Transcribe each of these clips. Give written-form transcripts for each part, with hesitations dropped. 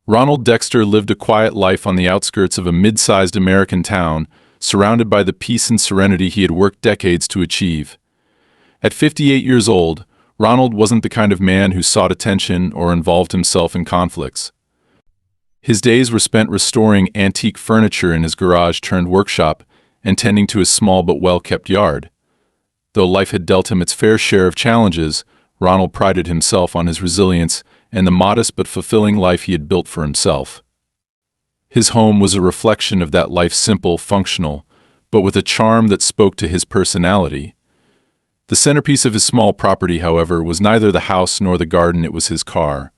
Ronald Dexter lived a quiet life on the outskirts of a mid-sized American town, surrounded by the peace and serenity he had worked decades to achieve. At 58 years old, Ronald wasn't the kind of man who sought attention or involved himself in conflicts. His days were spent restoring antique furniture in his garage-turned-workshop and tending to his small but well-kept yard. Though life had dealt him its fair share of challenges, Ronald prided himself on his resilience and the modest but fulfilling life he had built for himself. His home was a reflection of that life, simple, functional, but with a charm that spoke to his personality. The centerpiece of his small property, however, was neither the house nor the garden, it was his car.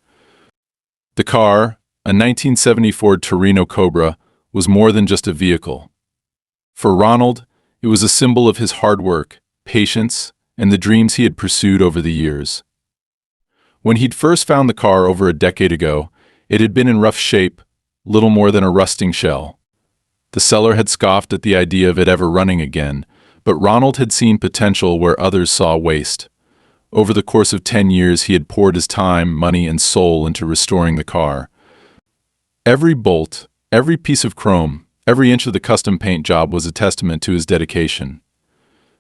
The car, a 1970 Ford Torino Cobra, was more than just a vehicle. For Ronald, it was a symbol of his hard work, patience, and the dreams he had pursued over the years. When he'd first found the car over a decade ago, it had been in rough shape, little more than a rusting shell. The seller had scoffed at the idea of it ever running again, but Ronald had seen potential where others saw waste. Over the course of 10 years, he had poured his time, money, and soul into restoring the car. Every bolt, every piece of chrome, every inch of the custom paint job was a testament to his dedication.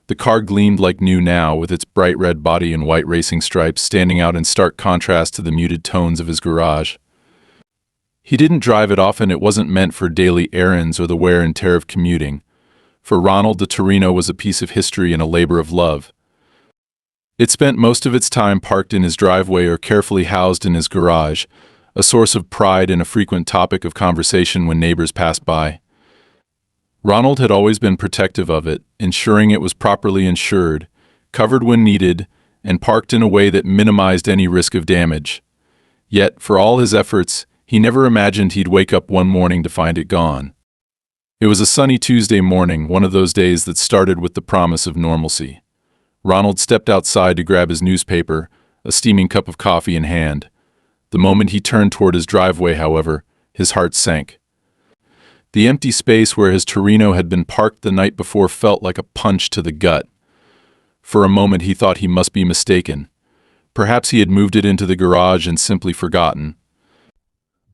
The car gleamed like new now, with its bright red body and white racing stripes standing out in stark contrast to the muted tones of his garage. He didn't drive it often. It wasn't meant for daily errands or the wear and tear of commuting. For Ronald, the Torino was a piece of history and a labor of love. It spent most of its time parked in his driveway or carefully housed in his garage, a source of pride and a frequent topic of conversation when neighbors passed by. Ronald had always been protective of it, ensuring it was properly insured, covered when needed, and parked in a way that minimized any risk of damage. Yet, for all his efforts, he never imagined he'd wake up one morning to find it gone. It was a sunny Tuesday morning, one of those days that started with the promise of normalcy. Ronald stepped outside to grab his newspaper, a steaming cup of coffee in hand. The moment he turned toward his driveway, however, his heart sank. The empty space where his Torino had been parked the night before felt like a punch to the gut. For a moment he thought he must be mistaken. Perhaps he had moved it into the garage and simply forgotten.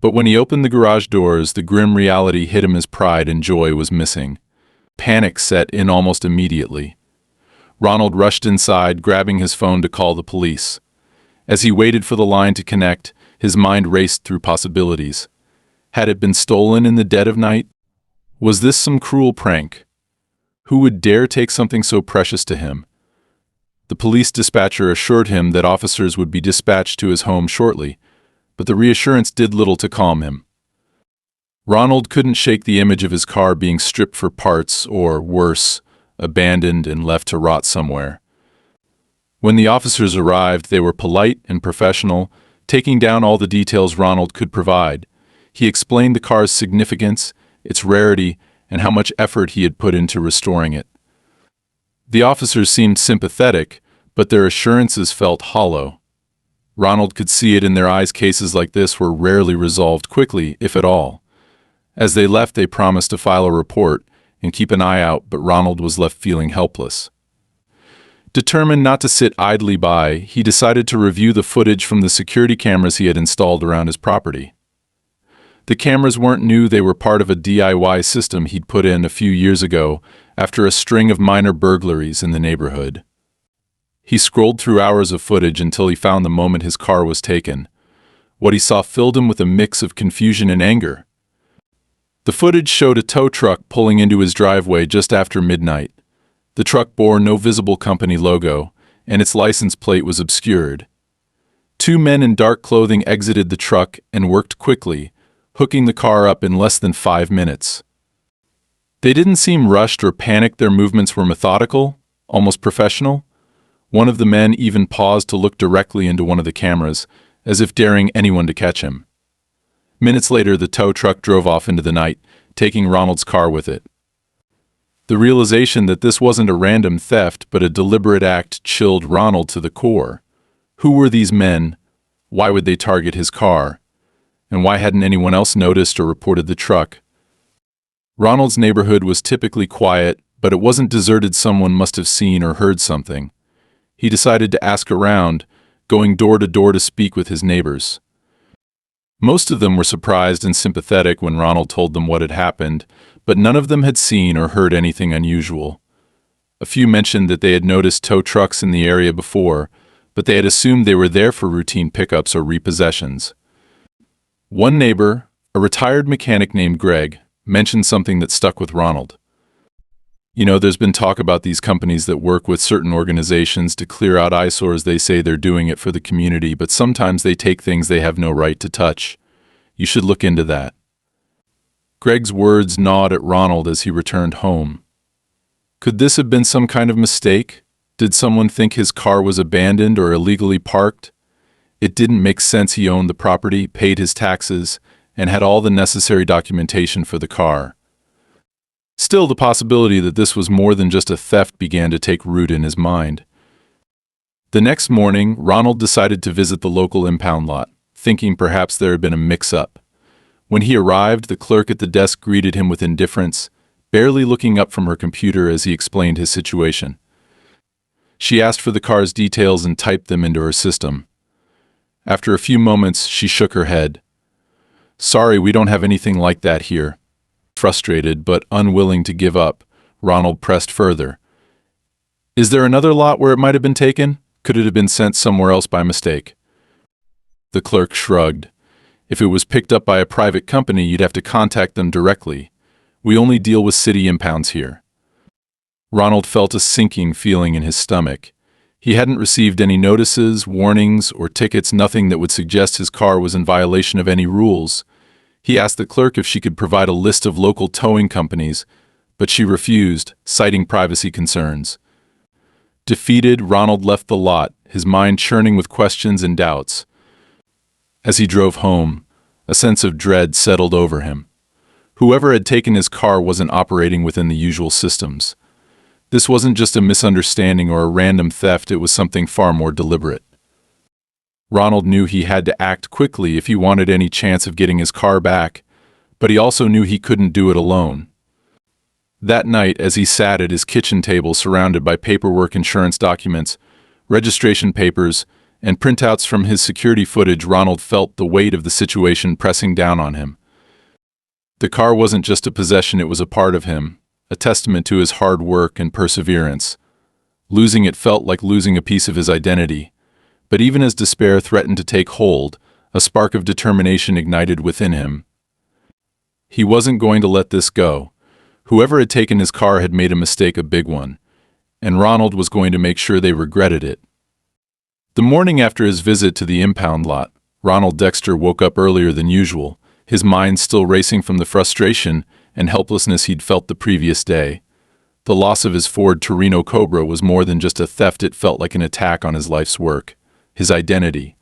But when he opened the garage doors, the grim reality hit him as pride and joy was missing. Panic set in almost immediately. Ronald rushed inside, grabbing his phone to call the police. As he waited for the line to connect, his mind raced through possibilities. Had it been stolen in the dead of night? Was this some cruel prank? Who would dare take something so precious to him? The police dispatcher assured him that officers would be dispatched to his home shortly, but the reassurance did little to calm him. Ronald couldn't shake the image of his car being stripped for parts or, worse, abandoned and left to rot somewhere. When the officers arrived, they were polite and professional, taking down all the details Ronald could provide. He explained the car's significance, its rarity, and how much effort he had put into restoring it. The officers seemed sympathetic, but their assurances felt hollow. Ronald could see it in their eyes. Cases like this were rarely resolved quickly, if at all. As they left, they promised to file a report and keep an eye out, but Ronald was left feeling helpless. Determined not to sit idly by, he decided to review the footage from the security cameras he had installed around his property. The cameras weren't new, they were part of a DIY system he'd put in a few years ago after a string of minor burglaries in the neighborhood. He scrolled through hours of footage until he found the moment his car was taken. What he saw filled him with a mix of confusion and anger. The footage showed a tow truck pulling into his driveway just after midnight. The truck bore no visible company logo, and its license plate was obscured. Two men in dark clothing exited the truck and worked quickly, hooking the car up in less than 5 minutes. They didn't seem rushed or panicked. Their movements were methodical, almost professional. One of the men even paused to look directly into one of the cameras, as if daring anyone to catch him. Minutes later, the tow truck drove off into the night, taking Ronald's car with it. The realization that this wasn't a random theft but a deliberate act chilled Ronald to the core. Who were these men? Why would they target his car? And why hadn't anyone else noticed or reported the truck? Ronald's neighborhood was typically quiet, but it wasn't deserted. Someone must have seen or heard something. He decided to ask around, going door to door to speak with his neighbors. Most of them were surprised and sympathetic when Ronald told them what had happened, but none of them had seen or heard anything unusual. A few mentioned that they had noticed tow trucks in the area before, but they had assumed they were there for routine pickups or repossessions. One neighbor, a retired mechanic named Greg, mentioned something that stuck with Ronald. You know, there's been talk about these companies that work with certain organizations to clear out eyesores. They say they're doing it for the community, but sometimes they take things they have no right to touch. You should look into that. Greg's words gnawed at Ronald as he returned home. Could this have been some kind of mistake? Did someone think his car was abandoned or illegally parked? It didn't make sense. He owned the property, paid his taxes, and had all the necessary documentation for the car. Still, the possibility that this was more than just a theft began to take root in his mind. The next morning, Ronald decided to visit the local impound lot, thinking perhaps there had been a mix-up. When he arrived, the clerk at the desk greeted him with indifference, barely looking up from her computer as he explained his situation. She asked for the car's details and typed them into her system. After a few moments, she shook her head. "Sorry, we don't have anything like that here." Frustrated but unwilling to give up, Ronald pressed further. "Is there another lot where it might have been taken? Could it have been sent somewhere else by mistake?" The clerk shrugged. "If it was picked up by a private company, you'd have to contact them directly. We only deal with city impounds here." Ronald felt a sinking feeling in his stomach. He hadn't received any notices, warnings, or tickets, nothing that would suggest his car was in violation of any rules. He asked the clerk if she could provide a list of local towing companies, but she refused, citing privacy concerns. Defeated, Ronald left the lot, his mind churning with questions and doubts. As he drove home, a sense of dread settled over him. Whoever had taken his car wasn't operating within the usual systems. This wasn't just a misunderstanding or a random theft, it was something far more deliberate. Ronald knew he had to act quickly if he wanted any chance of getting his car back, but he also knew he couldn't do it alone. That night, as he sat at his kitchen table surrounded by paperwork, insurance documents, registration papers, and printouts from his security footage, Ronald felt the weight of the situation pressing down on him. The car wasn't just a possession, it was a part of him, a testament to his hard work and perseverance. Losing it felt like losing a piece of his identity. But even as despair threatened to take hold, a spark of determination ignited within him. He wasn't going to let this go. Whoever had taken his car had made a mistake, a big one, and Ronald was going to make sure they regretted it. The morning after his visit to the impound lot, Ronald Dexter woke up earlier than usual, his mind still racing from the frustration and helplessness he'd felt the previous day. The loss of his Ford Torino Cobra was more than just a theft, it felt like an attack on his life's work, his identity.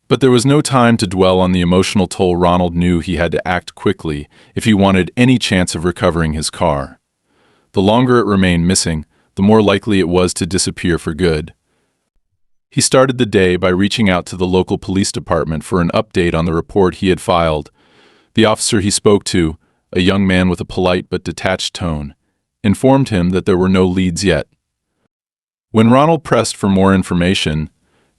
But there was no time to dwell on the emotional toll. Ronald knew he had to act quickly if he wanted any chance of recovering his car. The longer it remained missing, the more likely it was to disappear for good. He started the day by reaching out to the local police department for an update on the report he had filed. The officer he spoke to, a young man with a polite but detached tone, informed him that there were no leads yet. When Ronald pressed for more information,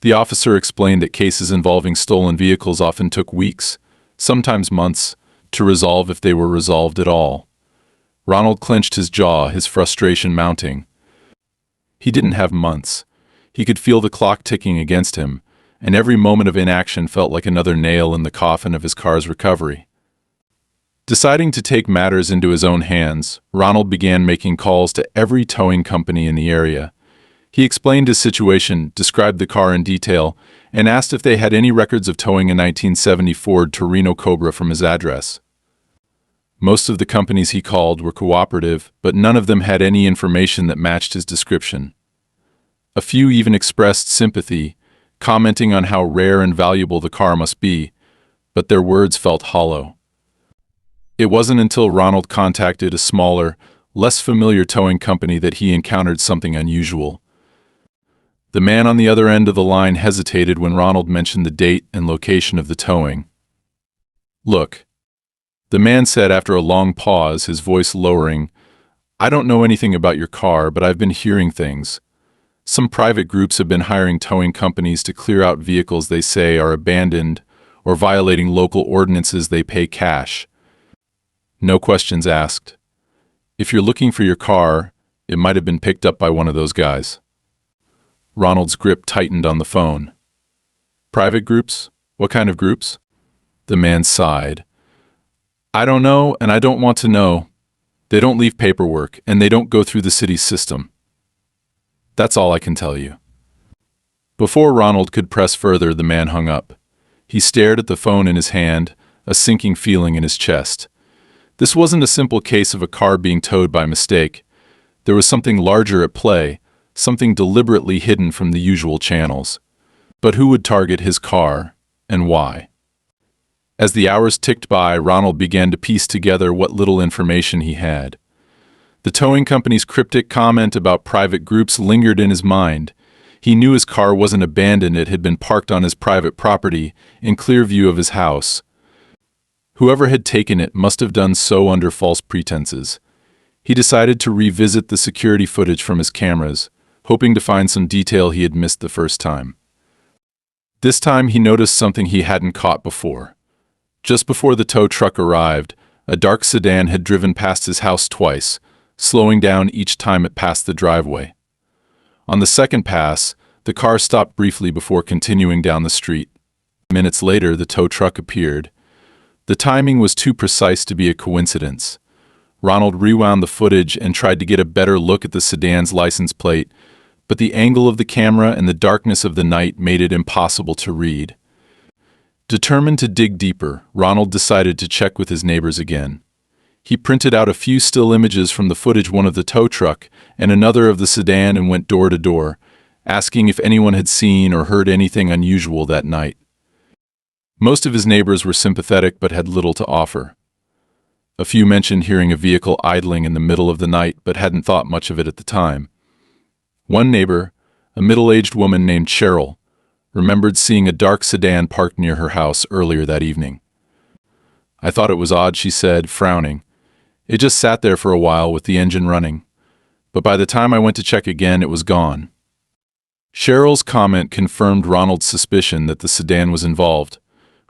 the officer explained that cases involving stolen vehicles often took weeks, sometimes months, to resolve if they were resolved at all. Ronald clenched his jaw, his frustration mounting. He didn't have months. He could feel the clock ticking against him, and every moment of inaction felt like another nail in the coffin of his car's recovery. Deciding to take matters into his own hands, Ronald began making calls to every towing company in the area. He explained his situation, described the car in detail, and asked if they had any records of towing a 1970 Ford Torino Cobra from his address. Most of the companies he called were cooperative, but none of them had any information that matched his description. A few even expressed sympathy, commenting on how rare and valuable the car must be, but their words felt hollow. It wasn't until Ronald contacted a smaller, less familiar towing company that he encountered something unusual. The man on the other end of the line hesitated when Ronald mentioned the date and location of the towing. "Look," the man said after a long pause, his voice lowering, "I don't know anything about your car, but I've been hearing things. Some private groups have been hiring towing companies to clear out vehicles they say are abandoned or violating local ordinances, they pay cash. No questions asked. If you're looking for your car, it might have been picked up by one of those guys. Ronald's grip tightened on the phone. Private groups? What kind of groups? The man sighed. I don't know, and I don't want to know. They don't leave paperwork, and they don't go through the city's system. That's all I can tell you. Before Ronald could press further, the man hung up. He stared at the phone in his hand, a sinking feeling in his chest. This wasn't a simple case of a car being towed by mistake. There was something larger at play, something deliberately hidden from the usual channels. But who would target his car, and why? As the hours ticked by, Ronald began to piece together what little information he had. The towing company's cryptic comment about private groups lingered in his mind. He knew his car wasn't abandoned, it had been parked on his private property, in clear view of his house. Whoever had taken it must have done so under false pretenses. He decided to revisit the security footage from his cameras, hoping to find some detail he had missed the first time. This time he noticed something he hadn't caught before. Just before the tow truck arrived, a dark sedan had driven past his house twice, slowing down each time it passed the driveway. On the second pass, the car stopped briefly before continuing down the street. Minutes later, the tow truck appeared. The timing was too precise to be a coincidence. Ronald rewound the footage and tried to get a better look at the sedan's license plate, but the angle of the camera and the darkness of the night made it impossible to read. Determined to dig deeper, Ronald decided to check with his neighbors again. He printed out a few still images from the footage, one of the tow truck and another of the sedan, and went door to door, asking if anyone had seen or heard anything unusual that night. Most of his neighbors were sympathetic but had little to offer. A few mentioned hearing a vehicle idling in the middle of the night but hadn't thought much of it at the time. One neighbor, a middle-aged woman named Cheryl, remembered seeing a dark sedan parked near her house earlier that evening. I thought it was odd, she said, frowning. It just sat there for a while with the engine running, but by the time I went to check again, it was gone. Cheryl's comment confirmed Ronald's suspicion that the sedan was involved.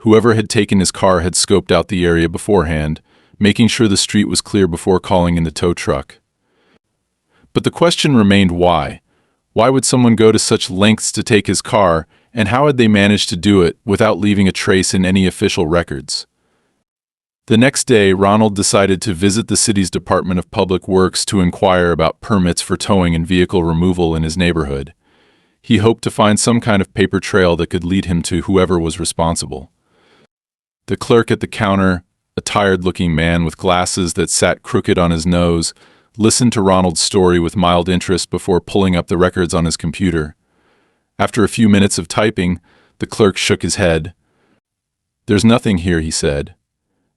Whoever had taken his car had scoped out the area beforehand, making sure the street was clear before calling in the tow truck. But the question remained why. Why would someone go to such lengths to take his car, and how had they managed to do it without leaving a trace in any official records? The next day, Ronald decided to visit the city's Department of Public Works to inquire about permits for towing and vehicle removal in his neighborhood. He hoped to find some kind of paper trail that could lead him to whoever was responsible. The clerk at the counter, a tired-looking man with glasses that sat crooked on his nose, listened to Ronald's story with mild interest before pulling up the records on his computer. After a few minutes of typing, the clerk shook his head. "There's nothing here," he said.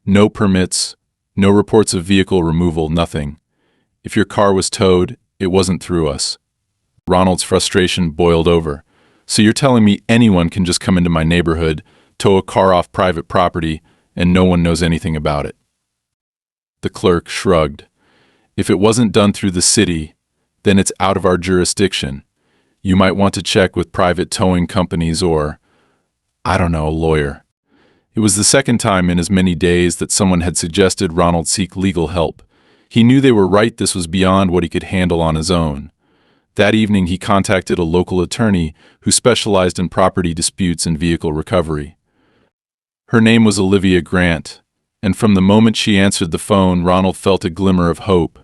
"No permits, no reports of vehicle removal, nothing. If your car was towed, it wasn't through us." Ronald's frustration boiled over. "So you're telling me anyone can just come into my neighborhood, tow a car off private property, and no one knows anything about it?" The clerk shrugged. "If it wasn't done through the city, then it's out of our jurisdiction. You might want to check with private towing companies or, I don't know, a lawyer." It was the second time in as many days that someone had suggested Ronald seek legal help. He knew they were right, this was beyond what he could handle on his own. That evening he contacted a local attorney who specialized in property disputes and vehicle recovery. Her name was Olivia Grant, and from the moment she answered the phone, Ronald felt a glimmer of hope.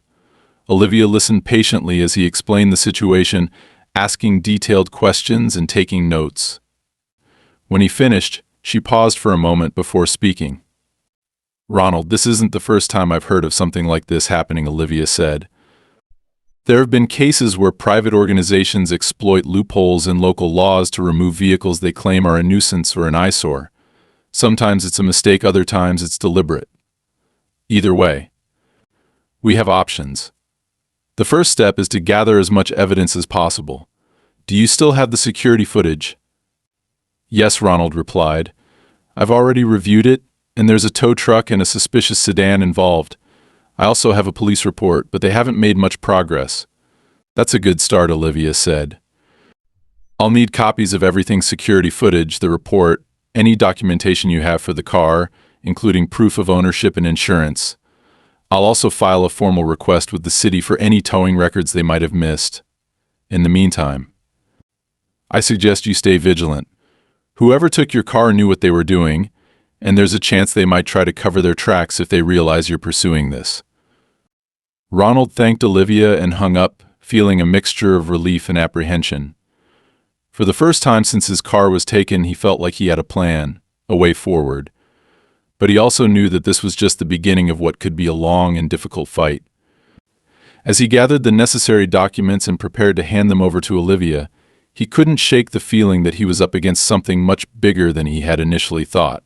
Olivia listened patiently as he explained the situation, asking detailed questions and taking notes. When he finished, she paused for a moment before speaking. "Ronald, this isn't the first time I've heard of something like this happening," Olivia said. "There have been cases where private organizations exploit loopholes in local laws to remove vehicles they claim are a nuisance or an eyesore. Sometimes it's a mistake, other times it's deliberate. Either way, we have options. The first step is to gather as much evidence as possible. Do you still have the security footage?" "Yes," Ronald replied. "I've already reviewed it, and there's a tow truck and a suspicious sedan involved. I also have a police report, but they haven't made much progress." "That's a good start," Olivia said. "I'll need copies of everything's security footage, the report, any documentation you have for the car, including proof of ownership and insurance. I'll also file a formal request with the city for any towing records they might have missed. In the meantime, I suggest you stay vigilant. Whoever took your car knew what they were doing, and there's a chance they might try to cover their tracks if they realize you're pursuing this." Ronald thanked Olivia and hung up, feeling a mixture of relief and apprehension. For the first time since his car was taken, he felt like he had a plan, a way forward. But he also knew that this was just the beginning of what could be a long and difficult fight. As he gathered the necessary documents and prepared to hand them over to Olivia, he couldn't shake the feeling that he was up against something much bigger than he had initially thought.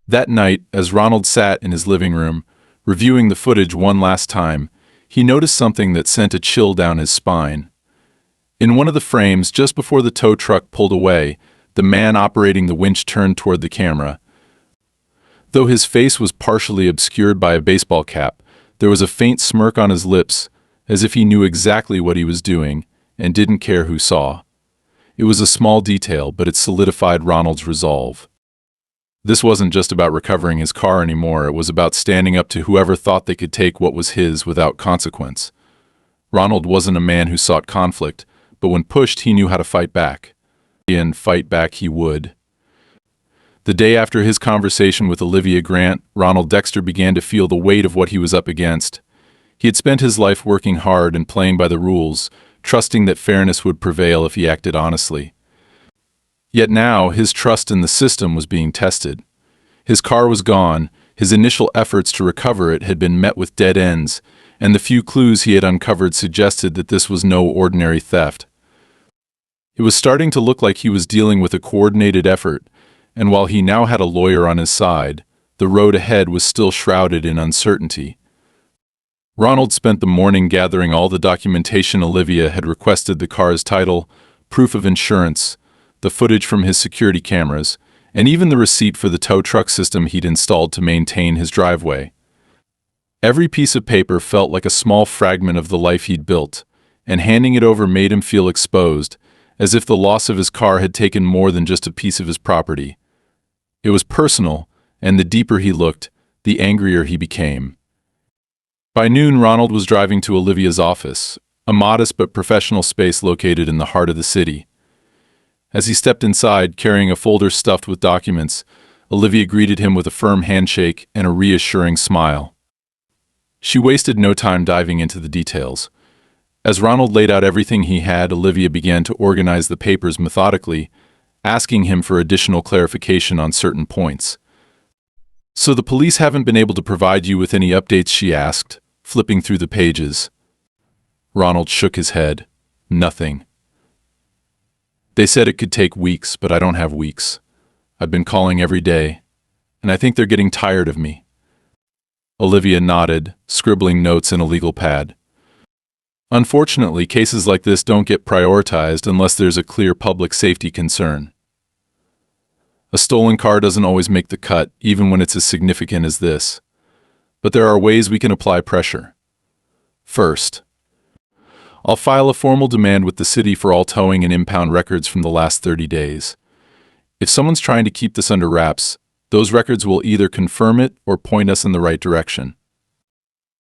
That night, as Ronald sat in his living room, reviewing the footage one last time, he noticed something that sent a chill down his spine. In one of the frames, just before the tow truck pulled away, the man operating the winch turned toward the camera. Though his face was partially obscured by a baseball cap, there was a faint smirk on his lips, as if he knew exactly what he was doing and didn't care who saw. It was a small detail, but it solidified Ronald's resolve. This wasn't just about recovering his car anymore, it was about standing up to whoever thought they could take what was his without consequence. Ronald wasn't a man who sought conflict, but when pushed he knew how to fight back. And fight back he would. The day after his conversation with Olivia Grant, Ronald Dexter began to feel the weight of what he was up against. He had spent his life working hard and playing by the rules, trusting that fairness would prevail if he acted honestly. Yet now, his trust in the system was being tested. His car was gone, his initial efforts to recover it had been met with dead ends, and the few clues he had uncovered suggested that this was no ordinary theft. It was starting to look like he was dealing with a coordinated effort, and while he now had a lawyer on his side, the road ahead was still shrouded in uncertainty. Ronald spent the morning gathering all the documentation Olivia had requested: the car's title, proof of insurance, the footage from his security cameras, and even the receipt for the tow truck system he'd installed to maintain his driveway. Every piece of paper felt like a small fragment of the life he'd built, and handing it over made him feel exposed, as if the loss of his car had taken more than just a piece of his property. It was personal, and the deeper he looked, the angrier he became. By noon, Ronald was driving to Olivia's office, a modest but professional space located in the heart of the city. As he stepped inside, carrying a folder stuffed with documents, Olivia greeted him with a firm handshake and a reassuring smile. She wasted no time diving into the details. As Ronald laid out everything he had, Olivia began to organize the papers methodically, asking him for additional clarification on certain points. "So the police haven't been able to provide you with any updates?" she asked, flipping through the pages. Ronald shook his head. "Nothing. They said it could take weeks, but I don't have weeks. I've been calling every day, and I think they're getting tired of me." Olivia nodded, scribbling notes in a legal pad. "Unfortunately, cases like this don't get prioritized unless there's a clear public safety concern. A stolen car doesn't always make the cut, even when it's as significant as this. But there are ways we can apply pressure. First, I'll file a formal demand with the city for all towing and impound records from the last 30 days. If someone's trying to keep this under wraps, those records will either confirm it or point us in the right direction."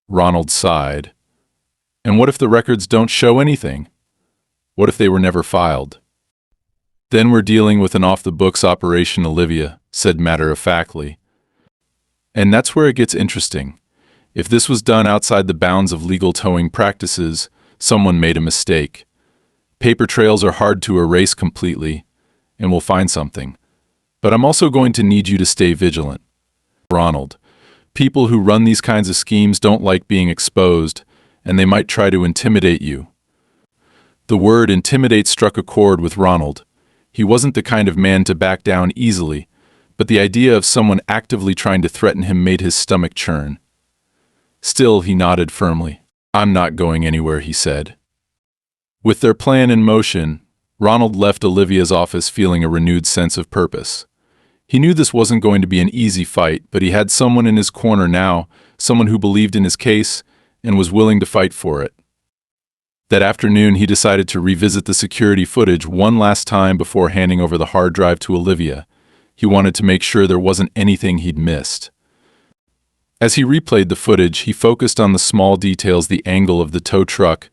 Ronald sighed. "And what if the records don't show anything? What if they were never filed?" "Then we're dealing with an off-the-books operation," Olivia said matter-of-factly. "And that's where it gets interesting. If this was done outside the bounds of legal towing practices, someone made a mistake. Paper trails are hard to erase completely, and we'll find something. But I'm also going to need you to stay vigilant. Ronald, people who run these kinds of schemes don't like being exposed, and they might try to intimidate you." The word intimidate struck a chord with Ronald. He wasn't the kind of man to back down easily, but the idea of someone actively trying to threaten him made his stomach churn. Still, he nodded firmly. "I'm not going anywhere," he said. With their plan in motion, Ronald left Olivia's office feeling a renewed sense of purpose. He knew this wasn't going to be an easy fight, but he had someone in his corner now, someone who believed in his case and was willing to fight for it. That afternoon, he decided to revisit the security footage one last time before handing over the hard drive to Olivia. He wanted to make sure there wasn't anything he'd missed. As he replayed the footage, he focused on the small details: the angle of the tow truck,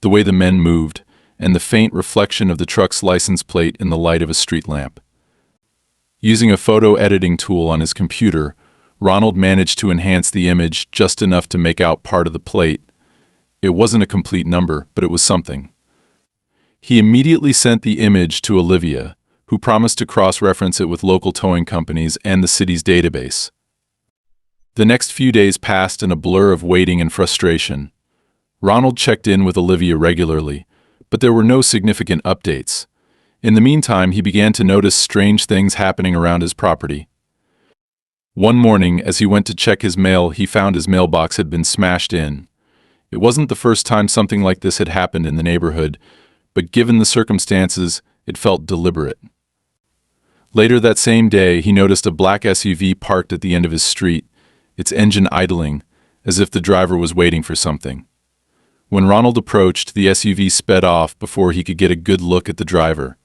the way the men moved, and the faint reflection of the truck's license plate in the light of a street lamp. Using a photo editing tool on his computer, Ronald managed to enhance the image just enough to make out part of the plate. It wasn't a complete number, but it was something. He immediately sent the image to Olivia, who promised to cross-reference it with local towing companies and the city's database. The next few days passed in a blur of waiting and frustration. Ronald checked in with Olivia regularly, but there were no significant updates. In the meantime, he began to notice strange things happening around his property. One morning, as he went to check his mail, he found his mailbox had been smashed in. It wasn't the first time something like this had happened in the neighborhood, but given the circumstances, it felt deliberate. Later that same day, he noticed a black SUV parked at the end of his street, its engine idling, as if the driver was waiting for something. When Ronald approached, the SUV sped off before he could get a good look at the driver.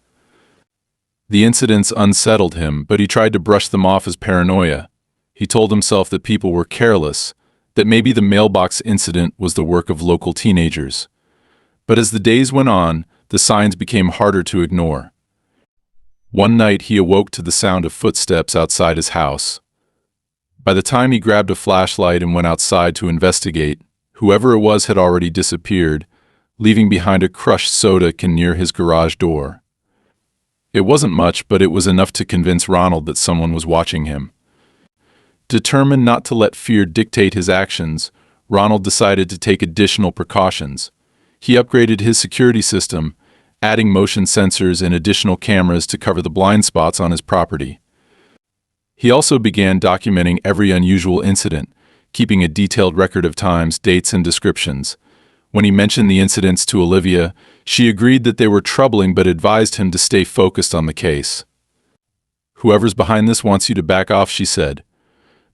The incidents unsettled him, but he tried to brush them off as paranoia. He told himself that people were careless, that maybe the mailbox incident was the work of local teenagers. But as the days went on, the signs became harder to ignore. One night he awoke to the sound of footsteps outside his house. By the time he grabbed a flashlight and went outside to investigate, whoever it was had already disappeared, leaving behind a crushed soda can near his garage door. It wasn't much, but it was enough to convince Ronald that someone was watching him. Determined not to let fear dictate his actions, Ronald decided to take additional precautions. He upgraded his security system, adding motion sensors and additional cameras to cover the blind spots on his property. He also began documenting every unusual incident, keeping a detailed record of times, dates, and descriptions. When he mentioned the incidents to Olivia, she agreed that they were troubling but advised him to stay focused on the case. "Whoever's behind this wants you to back off," she said.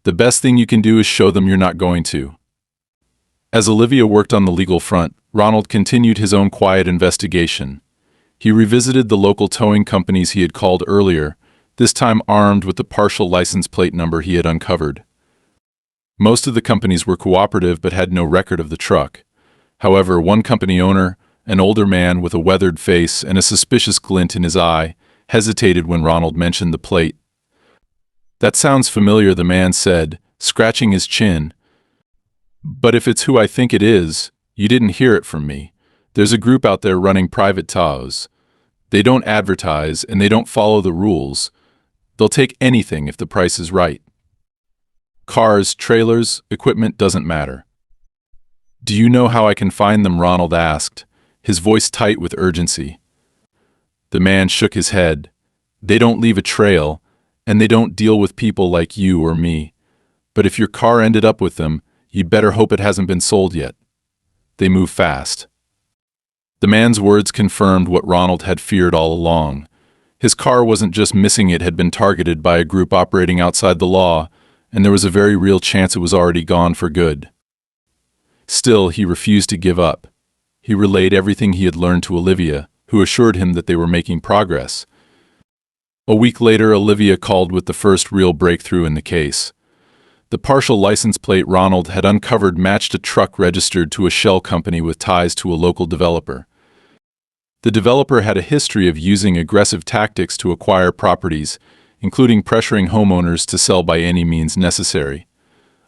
"The best thing you can do is show them you're not going to." As Olivia worked on the legal front, Ronald continued his own quiet investigation. He revisited the local towing companies he had called earlier, this time armed with the partial license plate number he had uncovered. Most of the companies were cooperative but had no record of the truck. However, one company owner, an older man with a weathered face and a suspicious glint in his eye, hesitated when Ronald mentioned the plate. "That sounds familiar," the man said, scratching his chin. "But if it's who I think it is, you didn't hear it from me. There's a group out there running private tows. They don't advertise and they don't follow the rules. They'll take anything if the price is right. Cars, trailers, equipment, doesn't matter." "Do you know how I can find them?" Ronald asked, his voice tight with urgency. The man shook his head. "They don't leave a trail, and they don't deal with people like you or me. But if your car ended up with them, you'd better hope it hasn't been sold yet. They move fast." The man's words confirmed what Ronald had feared all along. His car wasn't just missing, it had been targeted by a group operating outside the law, and there was a very real chance it was already gone for good. Still, he refused to give up. He relayed everything he had learned to Olivia, who assured him that they were making progress. A week later, Olivia called with the first real breakthrough in the case. The partial license plate Ronald had uncovered matched a truck registered to a shell company with ties to a local developer. The developer had a history of using aggressive tactics to acquire properties, including pressuring homeowners to sell by any means necessary.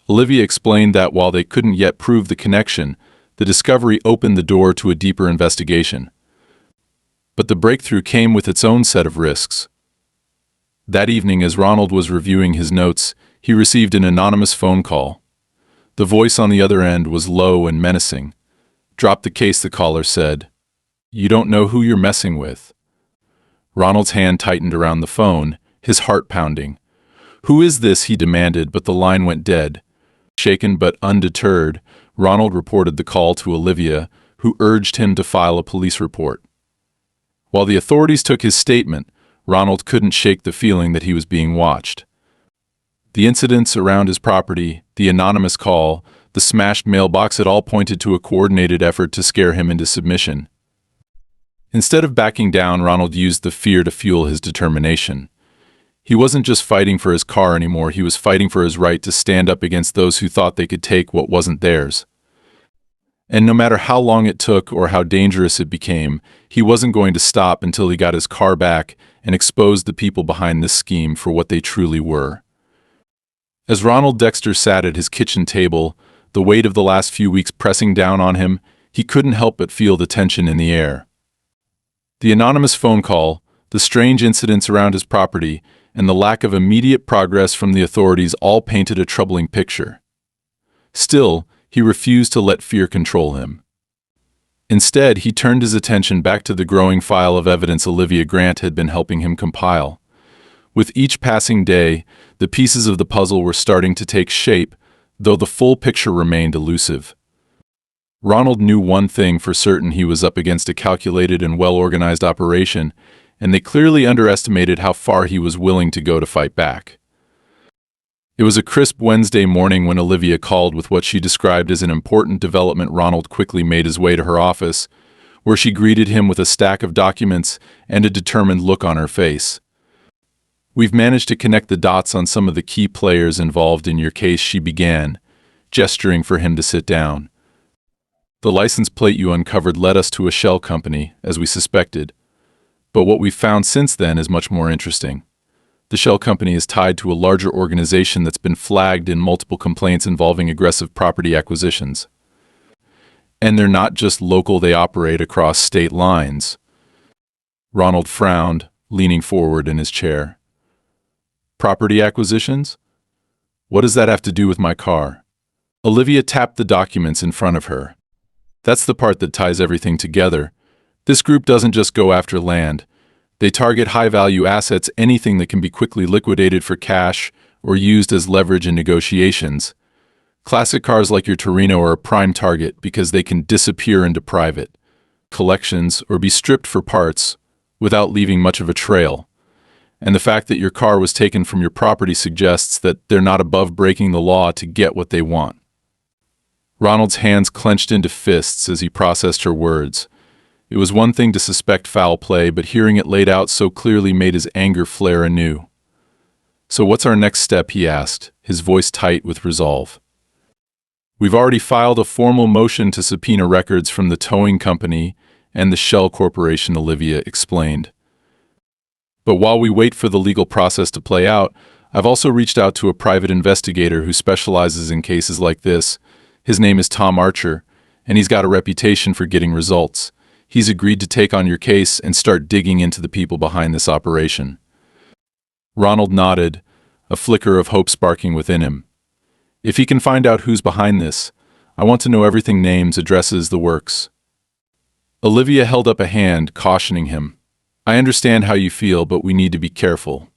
Olivia explained that while they couldn't yet prove the connection, the discovery opened the door to a deeper investigation. But the breakthrough came with its own set of risks. That evening, as Ronald was reviewing his notes, he received an anonymous phone call. The voice on the other end was low and menacing. "Drop the case," the caller said. "You don't know who you're messing with." Ronald's hand tightened around the phone, his heart pounding. "Who is this?" he demanded, but the line went dead. Shaken but undeterred, Ronald reported the call to Olivia, who urged him to file a police report. While the authorities took his statement, Ronald couldn't shake the feeling that he was being watched. The incidents around his property, the anonymous call, the smashed mailbox, it all pointed to a coordinated effort to scare him into submission. Instead of backing down, Ronald used the fear to fuel his determination. He wasn't just fighting for his car anymore, he was fighting for his right to stand up against those who thought they could take what wasn't theirs. And no matter how long it took or how dangerous it became, he wasn't going to stop until he got his car back and exposed the people behind this scheme for what they truly were. As Ronald Dexter sat at his kitchen table, the weight of the last few weeks pressing down on him, he couldn't help but feel the tension in the air. The anonymous phone call, the strange incidents around his property, and the lack of immediate progress from the authorities all painted a troubling picture. Still, he refused to let fear control him. Instead, he turned his attention back to the growing file of evidence Olivia Grant had been helping him compile. With each passing day, the pieces of the puzzle were starting to take shape, though the full picture remained elusive. Ronald knew one thing for certain: he was up against a calculated and well-organized operation, and they clearly underestimated how far he was willing to go to fight back. It was a crisp Wednesday morning when Olivia called with what she described as an important development. Ronald quickly made his way to her office, where she greeted him with a stack of documents and a determined look on her face. "We've managed to connect the dots on some of the key players involved in your case," she began, gesturing for him to sit down. "The license plate you uncovered led us to a shell company, as we suspected. But what we've found since then is much more interesting. The shell company is tied to a larger organization that's been flagged in multiple complaints involving aggressive property acquisitions. And they're not just local, they operate across state lines." Ronald frowned, leaning forward in his chair. "Property acquisitions? What does that have to do with my car?" Olivia tapped the documents in front of her. "That's the part that ties everything together. This group doesn't just go after land. They target high-value assets, anything that can be quickly liquidated for cash or used as leverage in negotiations. Classic cars like your Torino are a prime target because they can disappear into private collections or be stripped for parts without leaving much of a trail. And the fact that your car was taken from your property suggests that they're not above breaking the law to get what they want." Ronald's hands clenched into fists as he processed her words. It was one thing to suspect foul play, but hearing it laid out so clearly made his anger flare anew. "So what's our next step?" he asked, his voice tight with resolve. "We've already filed a formal motion to subpoena records from the towing company and the Shell Corporation," Olivia explained. "But while we wait for the legal process to play out, I've also reached out to a private investigator who specializes in cases like this. His name is Tom Archer, and he's got a reputation for getting results. He's agreed to take on your case and start digging into the people behind this operation." Ronald nodded, a flicker of hope sparking within him. "If he can find out who's behind this, I want to know everything: names, addresses, the works." Olivia held up a hand, cautioning him. "I understand how you feel, but we need to be careful.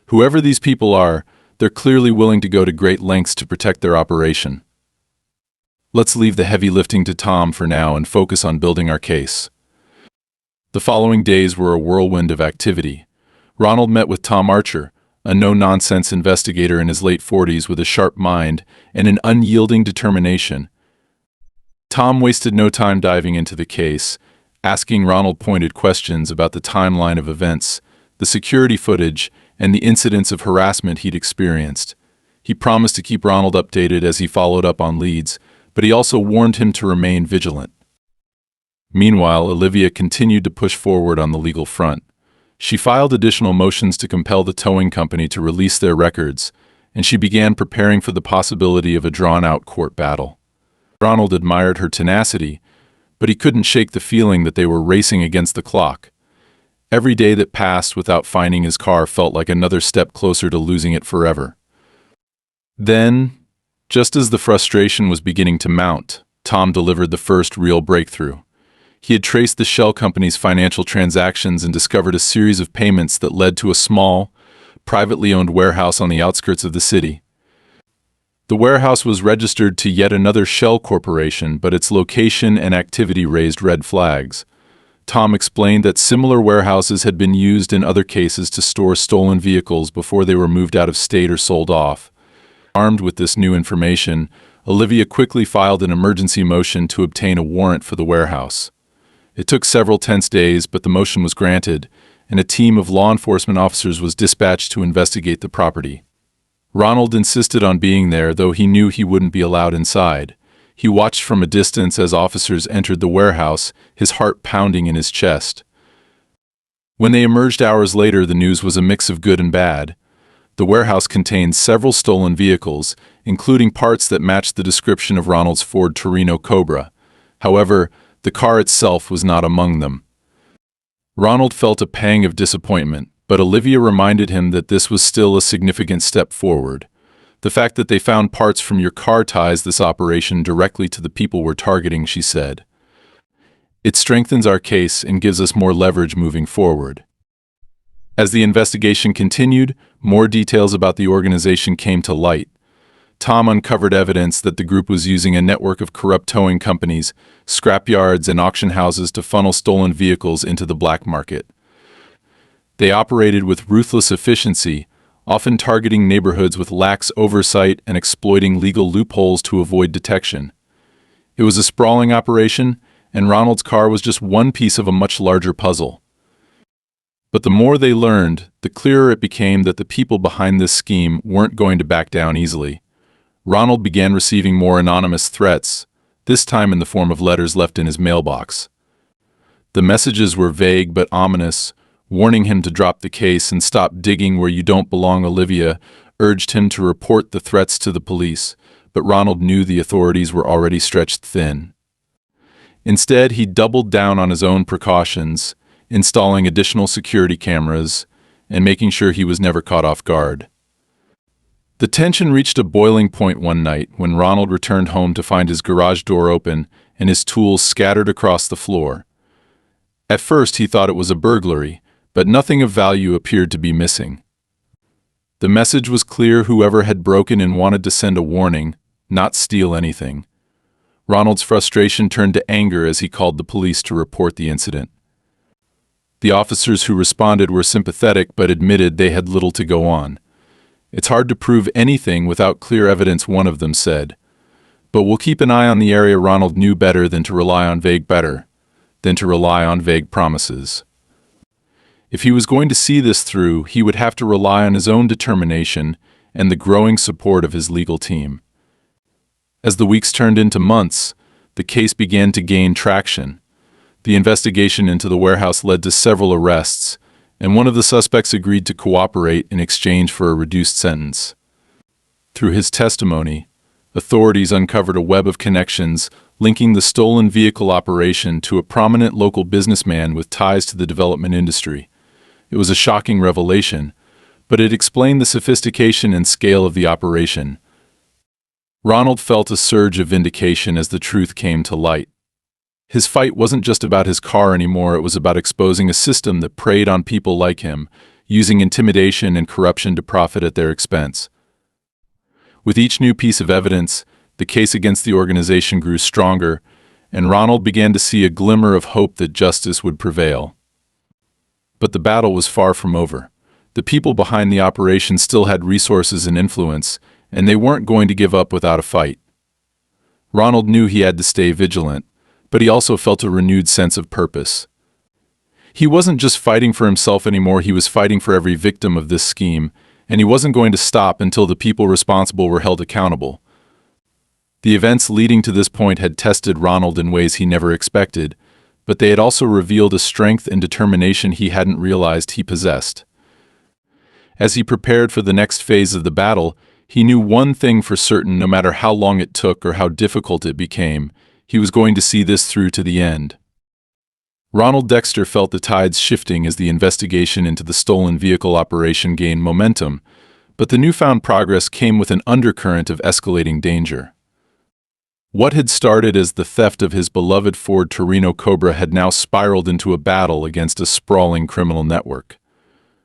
Whoever these people are, they're clearly willing to go to great lengths to protect their operation. Let's leave the heavy lifting to Tom for now and focus on building our case." The following days were a whirlwind of activity. Ronald met with Tom Archer, a no-nonsense investigator in his late 40s with a sharp mind and an unyielding determination. Tom wasted no time diving into the case, asking Ronald pointed questions about the timeline of events, the security footage, and the incidents of harassment he'd experienced. He promised to keep Ronald updated as he followed up on leads, but he also warned him to remain vigilant. Meanwhile, Olivia continued to push forward on the legal front. She filed additional motions to compel the towing company to release their records, and she began preparing for the possibility of a drawn-out court battle. Ronald admired her tenacity, but he couldn't shake the feeling that they were racing against the clock. Every day that passed without finding his car felt like another step closer to losing it forever. Then, just as the frustration was beginning to mount, Tom delivered the first real breakthrough. He had traced the shell company's financial transactions and discovered a series of payments that led to a small, privately owned warehouse on the outskirts of the city. The warehouse was registered to yet another shell corporation, but its location and activity raised red flags. Tom explained that similar warehouses had been used in other cases to store stolen vehicles before they were moved out of state or sold off. Armed with this new information, Olivia quickly filed an emergency motion to obtain a warrant for the warehouse. It took several tense days, but the motion was granted, and a team of law enforcement officers was dispatched to investigate the property. Ronald insisted on being there, though he knew he wouldn't be allowed inside. He watched from a distance as officers entered the warehouse, his heart pounding in his chest. When they emerged hours later, the news was a mix of good and bad. The warehouse contained several stolen vehicles, including parts that matched the description of Ronald's Ford Torino Cobra. However, the car itself was not among them. Ronald felt a pang of disappointment, but Olivia reminded him that this was still a significant step forward. The fact that they found parts from your car ties this operation directly to the people we're targeting, she said. It strengthens our case and gives us more leverage moving forward. As the investigation continued, more details about the organization came to light. Tom uncovered evidence that the group was using a network of corrupt towing companies, scrapyards, and auction houses to funnel stolen vehicles into the black market. They operated with ruthless efficiency, often targeting neighborhoods with lax oversight and exploiting legal loopholes to avoid detection. It was a sprawling operation, and Ronald's car was just one piece of a much larger puzzle. But the more they learned, the clearer it became that the people behind this scheme weren't going to back down easily. Ronald began receiving more anonymous threats, this time in the form of letters left in his mailbox. The messages were vague but ominous, warning him to drop the case and stop digging where you don't belong. Olivia urged him to report the threats to the police, but Ronald knew the authorities were already stretched thin. Instead, he doubled down on his own precautions, installing additional security cameras and making sure he was never caught off guard. The tension reached a boiling point one night when Ronald returned home to find his garage door open and his tools scattered across the floor. At first, he thought it was a burglary, but nothing of value appeared to be missing. The message was clear: whoever had broken in wanted to send a warning, not steal anything. Ronald's frustration turned to anger as he called the police to report the incident. The officers who responded were sympathetic but admitted they had little to go on. "It's hard to prove anything without clear evidence," one of them said. "But we'll keep an eye on the area." Ronald knew better than to rely on vague promises. If he was going to see this through, he would have to rely on his own determination and the growing support of his legal team. As the weeks turned into months, the case began to gain traction. The investigation into the warehouse led to several arrests, and one of the suspects agreed to cooperate in exchange for a reduced sentence. Through his testimony, authorities uncovered a web of connections linking the stolen vehicle operation to a prominent local businessman with ties to the development industry. It was a shocking revelation, but it explained the sophistication and scale of the operation. Ronald felt a surge of vindication as the truth came to light. His fight wasn't just about his car anymore, it was about exposing a system that preyed on people like him, using intimidation and corruption to profit at their expense. With each new piece of evidence, the case against the organization grew stronger, and Ronald began to see a glimmer of hope that justice would prevail. But the battle was far from over. The people behind the operation still had resources and influence, and they weren't going to give up without a fight. Ronald knew he had to stay vigilant, but he also felt a renewed sense of purpose. He wasn't just fighting for himself anymore, he was fighting for every victim of this scheme, and he wasn't going to stop until the people responsible were held accountable. The events leading to this point had tested Ronald in ways he never expected, but they had also revealed a strength and determination he hadn't realized he possessed. As he prepared for the next phase of the battle, he knew one thing for certain: no matter how long it took or how difficult it became, he was going to see this through to the end. Ronald Dexter felt the tides shifting as the investigation into the stolen vehicle operation gained momentum, but the newfound progress came with an undercurrent of escalating danger. What had started as the theft of his beloved Ford Torino Cobra had now spiraled into a battle against a sprawling criminal network.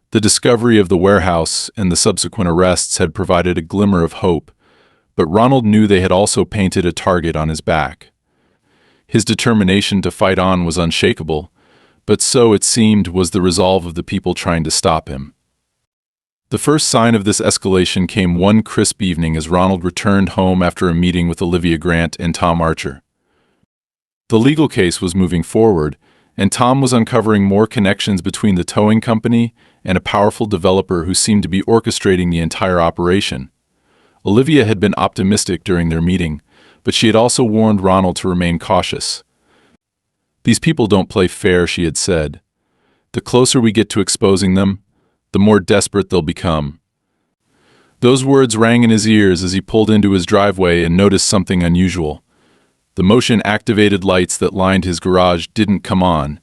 The discovery of the warehouse and the subsequent arrests had provided a glimmer of hope, but Ronald knew they had also painted a target on his back. His determination to fight on was unshakable, but so, it seemed, was the resolve of the people trying to stop him. The first sign of this escalation came one crisp evening as Ronald returned home after a meeting with Olivia Grant and Tom Archer. The legal case was moving forward, and Tom was uncovering more connections between the towing company and a powerful developer who seemed to be orchestrating the entire operation. Olivia had been optimistic during their meeting, but she had also warned Ronald to remain cautious. "These people don't play fair," she had said. "The closer we get to exposing them, the more desperate they'll become." Those words rang in his ears as he pulled into his driveway and noticed something unusual. The motion-activated lights that lined his garage didn't come on.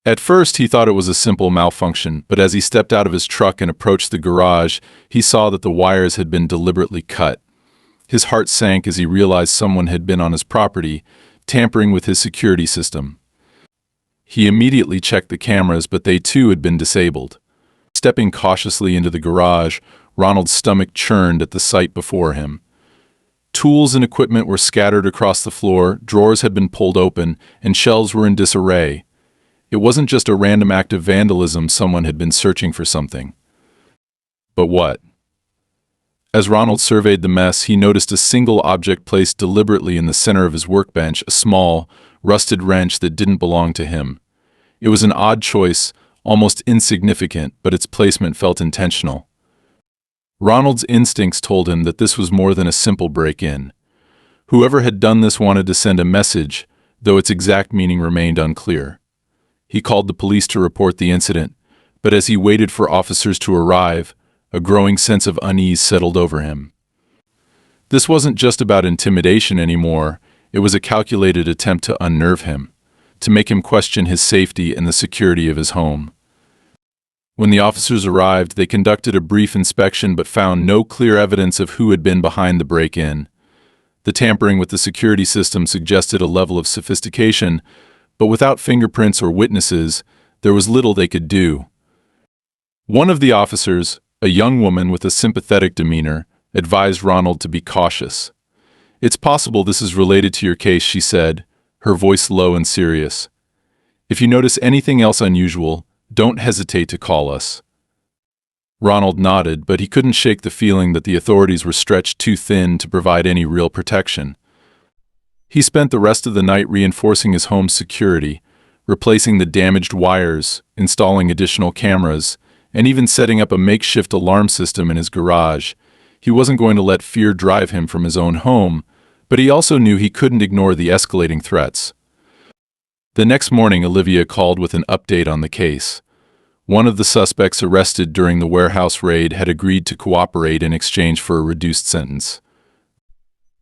At first, he thought it was a simple malfunction, but as he stepped out of his truck and approached the garage, he saw that the wires had been deliberately cut. His heart sank as he realized someone had been on his property, tampering with his security system. He immediately checked the cameras, but they too had been disabled. Stepping cautiously into the garage, Ronald's stomach churned at the sight before him. Tools and equipment were scattered across the floor, drawers had been pulled open, and shelves were in disarray. It wasn't just a random act of vandalism, someone had been searching for something. But what? As Ronald surveyed the mess, he noticed a single object placed deliberately in the center of his workbench, a small, rusted wrench that didn't belong to him. It was an odd choice, almost insignificant, but its placement felt intentional. Ronald's instincts told him that this was more than a simple break-in. Whoever had done this wanted to send a message, though its exact meaning remained unclear. He called the police to report the incident, but as he waited for officers to arrive, a growing sense of unease settled over him. This wasn't just about intimidation anymore, it was a calculated attempt to unnerve him, to make him question his safety and the security of his home. When the officers arrived, they conducted a brief inspection but found no clear evidence of who had been behind the break-in. The tampering with the security system suggested a level of sophistication, but without fingerprints or witnesses, there was little they could do. One of the officers, a young woman with a sympathetic demeanor, advised Ronald to be cautious. "It's possible this is related to your case," she said, her voice low and serious. "If you notice anything else unusual, don't hesitate to call us." Ronald nodded, but he couldn't shake the feeling that the authorities were stretched too thin to provide any real protection. He spent the rest of the night reinforcing his home's security, replacing the damaged wires, installing additional cameras, and even setting up a makeshift alarm system in his garage. He wasn't going to let fear drive him from his own home, but he also knew he couldn't ignore the escalating threats. The next morning, Olivia called with an update on the case. One of the suspects arrested during the warehouse raid had agreed to cooperate in exchange for a reduced sentence.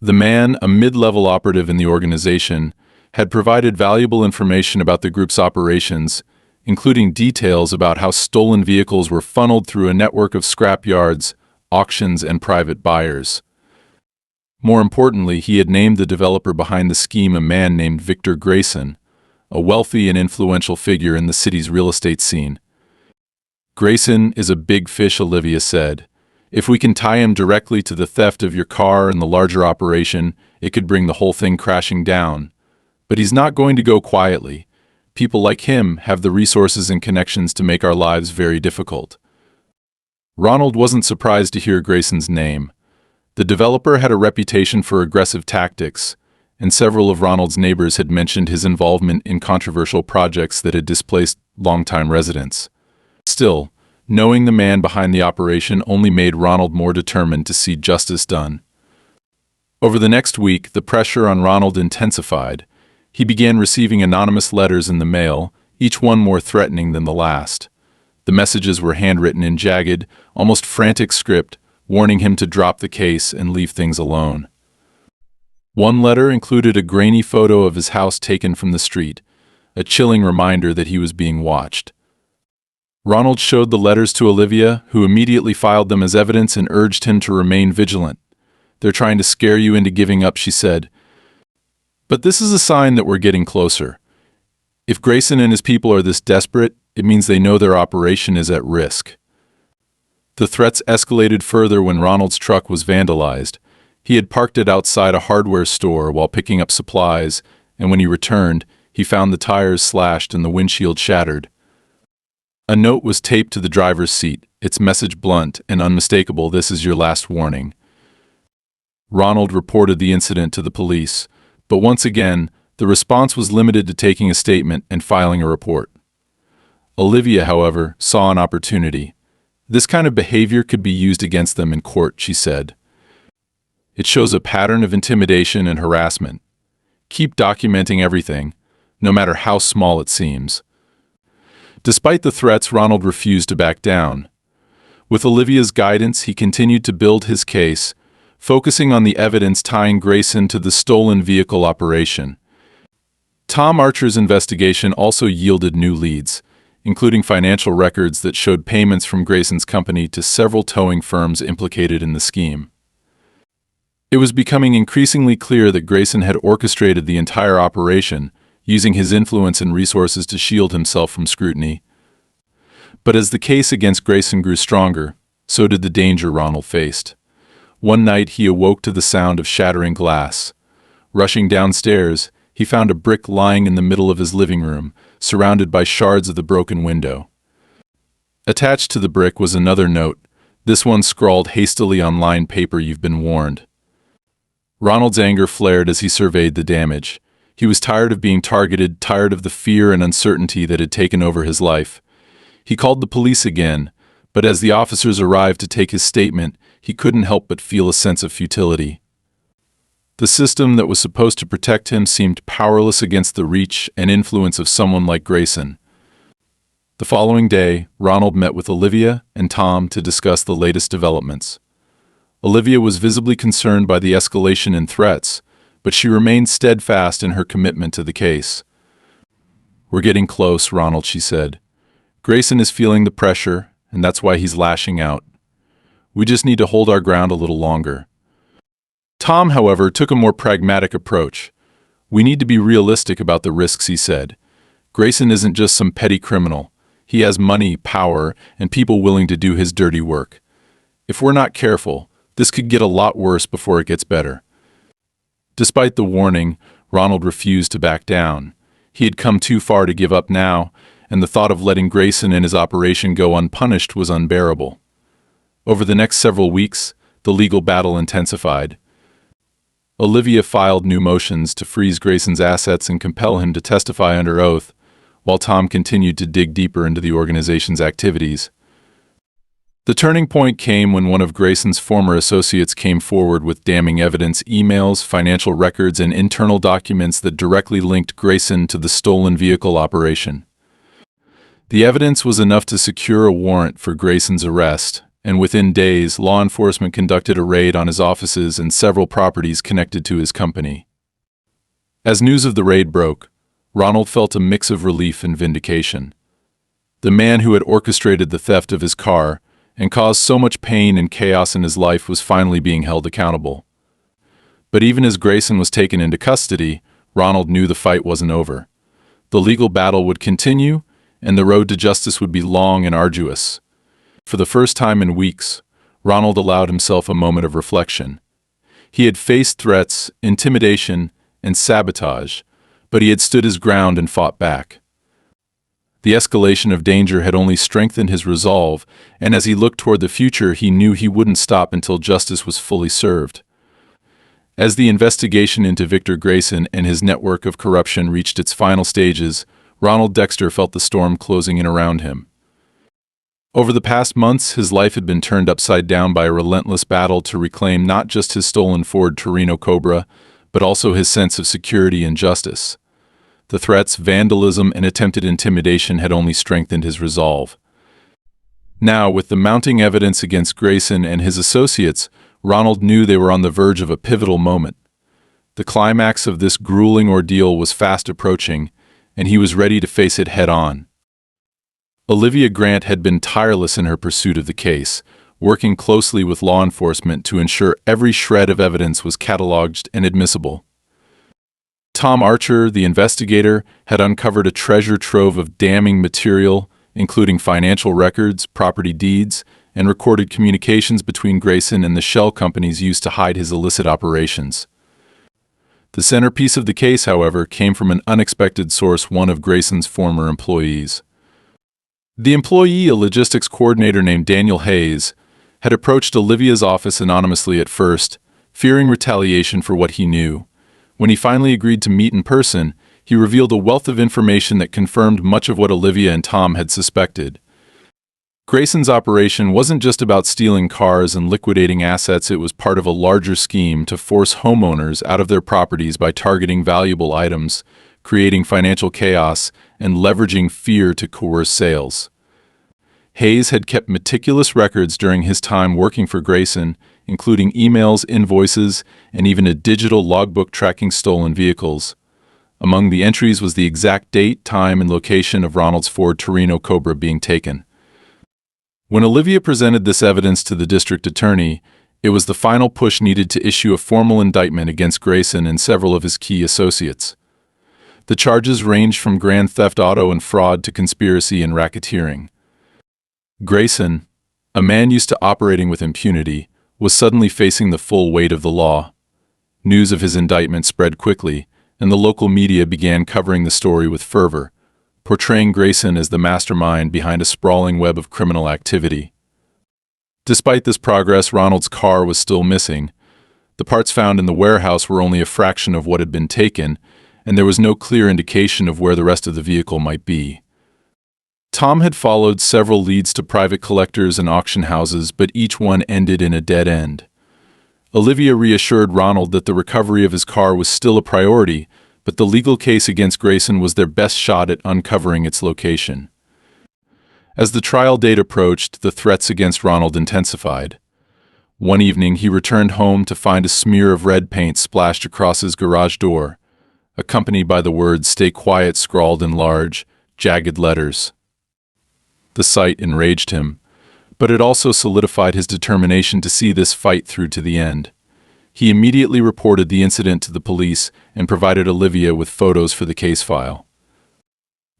The man, a mid-level operative in the organization, had provided valuable information about the group's operations, including details about how stolen vehicles were funneled through a network of scrap yards, auctions, and private buyers. More importantly, he had named the developer behind the scheme, a man named Victor Grayson, a wealthy and influential figure in the city's real estate scene. "Grayson is a big fish," Olivia said. "If we can tie him directly to the theft of your car and the larger operation, it could bring the whole thing crashing down. But he's not going to go quietly. People like him have the resources and connections to make our lives very difficult." Ronald wasn't surprised to hear Grayson's name. The developer had a reputation for aggressive tactics, and several of Ronald's neighbors had mentioned his involvement in controversial projects that had displaced longtime residents. Still, knowing the man behind the operation only made Ronald more determined to see justice done. Over the next week, the pressure on Ronald intensified. He began receiving anonymous letters in the mail, each one more threatening than the last. The messages were handwritten in jagged, almost frantic script, warning him to drop the case and leave things alone. One letter included a grainy photo of his house taken from the street, a chilling reminder that he was being watched. Ronald showed the letters to Olivia, who immediately filed them as evidence and urged him to remain vigilant. "They're trying to scare you into giving up," she said. "But this is a sign that we're getting closer. If Grayson and his people are this desperate, it means they know their operation is at risk." The threats escalated further when Ronald's truck was vandalized. He had parked it outside a hardware store while picking up supplies, and when he returned, he found the tires slashed and the windshield shattered. A note was taped to the driver's seat, its message blunt and unmistakable: "This is your last warning." Ronald reported the incident to the police, but once again, The response was limited to taking a statement and filing a report. Olivia, however, saw an opportunity. This kind of behavior could be used against them in court, she said. It shows a pattern of intimidation and harassment. Keep documenting everything, no matter how small it seems. Despite the threats, Ronald refused to back down. With Olivia's guidance, he continued to build his case, focusing on the evidence tying Grayson to the stolen vehicle operation. Tom Archer's investigation also yielded new leads, including financial records that showed payments from Grayson's company to several towing firms implicated in the scheme. It was becoming increasingly clear that Grayson had orchestrated the entire operation, using his influence and resources to shield himself from scrutiny. But as the case against Grayson grew stronger, so did the danger Ronald faced. One night he awoke to the sound of shattering glass. Rushing downstairs, he found a brick lying in the middle of his living room, surrounded by shards of the broken window. Attached to the brick was another note, this one scrawled hastily on lined paper, "You've been warned." Ronald's anger flared as he surveyed the damage. He was tired of being targeted, tired of the fear and uncertainty that had taken over his life. He called the police again, but as the officers arrived to take his statement, he couldn't help but feel a sense of futility. The system that was supposed to protect him seemed powerless against the reach and influence of someone like Grayson. The following day, Ronald met with Olivia and Tom to discuss the latest developments. Olivia was visibly concerned by the escalation in threats, but she remained steadfast in her commitment to the case. "We're getting close, Ronald," she said. "Grayson is feeling the pressure, and that's why he's lashing out. We just need to hold our ground a little longer." Tom, however, took a more pragmatic approach. "We need to be realistic about the risks," he said. "Grayson isn't just some petty criminal. He has money, power, and people willing to do his dirty work. If we're not careful, this could get a lot worse before it gets better." Despite the warning, Ronald refused to back down. He had come too far to give up now, and the thought of letting Grayson and his operation go unpunished was unbearable. Over the next several weeks, the legal battle intensified. Olivia filed new motions to freeze Grayson's assets and compel him to testify under oath, while Tom continued to dig deeper into the organization's activities. The turning point came when one of Grayson's former associates came forward with damning evidence, emails, financial records, and internal documents that directly linked Grayson to the stolen vehicle operation. The evidence was enough to secure a warrant for Grayson's arrest, and within days, law enforcement conducted a raid on his offices and several properties connected to his company. As news of the raid broke, Ronald felt a mix of relief and vindication. The man who had orchestrated the theft of his car and caused so much pain and chaos in his life was finally being held accountable. But even as Grayson was taken into custody, Ronald knew the fight wasn't over. The legal battle would continue, and the road to justice would be long and arduous. For the first time in weeks, Ronald allowed himself a moment of reflection. He had faced threats, intimidation, and sabotage, but he had stood his ground and fought back. The escalation of danger had only strengthened his resolve, and as he looked toward the future, he knew he wouldn't stop until justice was fully served. As the investigation into Victor Grayson and his network of corruption reached its final stages, Ronald Dexter felt the storm closing in around him. Over the past months, his life had been turned upside down by a relentless battle to reclaim not just his stolen Ford Torino Cobra, but also his sense of security and justice. The threats, vandalism, and attempted intimidation had only strengthened his resolve. Now, with the mounting evidence against Grayson and his associates, Ronald knew they were on the verge of a pivotal moment. The climax of this grueling ordeal was fast approaching, and he was ready to face it head-on. Olivia Grant had been tireless in her pursuit of the case, working closely with law enforcement to ensure every shred of evidence was cataloged and admissible. Tom Archer, the investigator, had uncovered a treasure trove of damning material, including financial records, property deeds, and recorded communications between Grayson and the shell companies used to hide his illicit operations. The centerpiece of the case, however, came from an unexpected source, one of Grayson's former employees. The employee, a logistics coordinator named Daniel Hayes, had approached Olivia's office anonymously at first, fearing retaliation for what he knew. When he finally agreed to meet in person, he revealed a wealth of information that confirmed much of what Olivia and Tom had suspected. Grayson's operation wasn't just about stealing cars and liquidating assets, it was part of a larger scheme to force homeowners out of their properties by targeting valuable items, creating financial chaos, and leveraging fear to coerce sales. Hayes had kept meticulous records during his time working for Grayson, including emails, invoices, and even a digital logbook tracking stolen vehicles. Among the entries was the exact date, time, and location of Ronald's Ford Torino Cobra being taken. When Olivia presented this evidence to the district attorney, it was the final push needed to issue a formal indictment against Grayson and several of his key associates. The charges ranged from grand theft auto and fraud to conspiracy and racketeering. Grayson, a man used to operating with impunity, was suddenly facing the full weight of the law. News of his indictment spread quickly, and the local media began covering the story with fervor, portraying Grayson as the mastermind behind a sprawling web of criminal activity. Despite this progress, Ronald's car was still missing. The parts found in the warehouse were only a fraction of what had been taken, and there was no clear indication of where the rest of the vehicle might be. Tom had followed several leads to private collectors and auction houses, but each one ended in a dead end. Olivia reassured Ronald that the recovery of his car was still a priority, but the legal case against Grayson was their best shot at uncovering its location. As the trial date approached, the threats against Ronald intensified. One evening, he returned home to find a smear of red paint splashed across his garage door, accompanied by the words "Stay quiet" scrawled in large, jagged letters. The sight enraged him, but it also solidified his determination to see this fight through to the end. He immediately reported the incident to the police and provided Olivia with photos for the case file.